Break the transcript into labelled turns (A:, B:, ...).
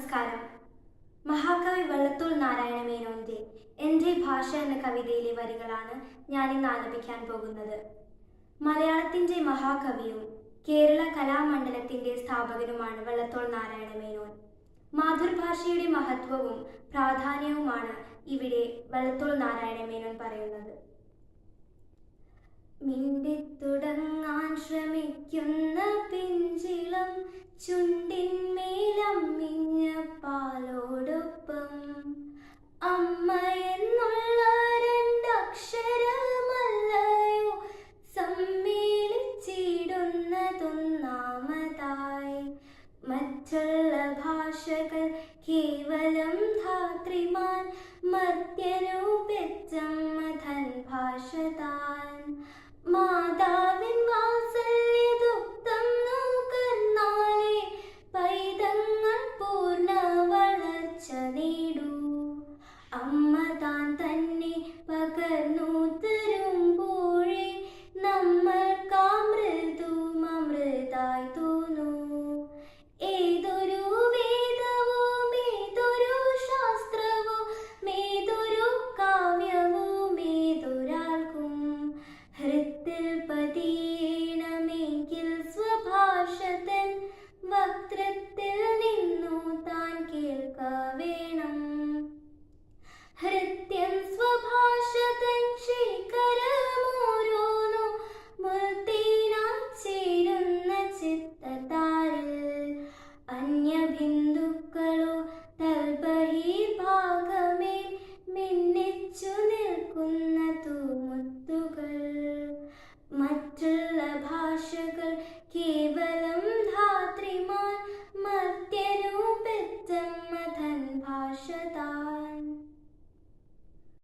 A: നമസ്കാരം. മഹാകവി വള്ളത്തോൾ നാരായണ മേനോന്റെ എൻ്റെ ഭാഷ എന്ന കവിതയിലെ വരികളാണ് ഞാനിന്ന് ആലപിക്കാൻ പോകുന്നത്. മലയാളത്തിൻ്റെ മഹാകവിയും കേരള കലാമണ്ഡലത്തിൻ്റെ സ്ഥാപകനുമാണ് വള്ളത്തോൾ നാരായണ മേനോൻ. മാതൃഭാഷയുടെ മഹത്വവും പ്രാധാന്യവുമാണ് ഇവിടെ വള്ളത്തോൾ നാരായണ മേനോൻ പറയുന്നത്. മിണ്ടിത്തുടങ്ങാൻ ശ്രമിക്കുന്ന പിഞ്ചിളം ചുണ്ടിന്മേലമ്മിഞ്ഞ പാലോടൊപ്പം അമ്മ എന്നുള്ള രണ്ടക്ഷരമല്ലയോ സമ്മേളിച്ചിടുന്നതൊന്നാമതായി. മറ്റുള്ള ഭാഷകൾ കേവലം ധാത്രിമാൻ, മർത്യനു പെറ്റമ്മ തൻ ഭാഷ താൻ. മാതാവിൻ വാത്സല്യദുഗ്ധം നുകർന്നാലേ പൈതങ്ങൾ പൂർണ്ണ വളർച്ച നേടൂ. അമ്മ താൻ തന്നെ പകർന്നു തരുമ്പോഴേ നമ്മൾക്കാമൃതും അമൃതായി തോന്നൂ. ഏതൊരു വേദവും ഏതൊരു ശാസ്ത്രവും ഏതൊരു കാവ്യവും ഏതൊരാൾക്കും ഹൃത്തിൽ പതിയണമെങ്കിൽ സ്വഭാഷതൻ വക്രത്തിൽ നിന്നു താൻ കേൾക്ക വേണം. ഹൃത്യം സ്വഭാഷതൻ ശേഖരമോരോന്നു മുൾത്തേനായി ചേരുന്ന ചിത്തതാരിൽ അന്യബിന്ദുക്കളോ തൽബഹിർഭാഗമേൽ മിന്നിച്ചു നിൽക്കുന്ന തൂമുത്തുകൾ. മറ്റുള്ള ഭാഷകൾ കേവലം ധാത്രിമാൻ, മർത്യനു പെറ്റമ്മ തൻ ഭാഷ താൻ.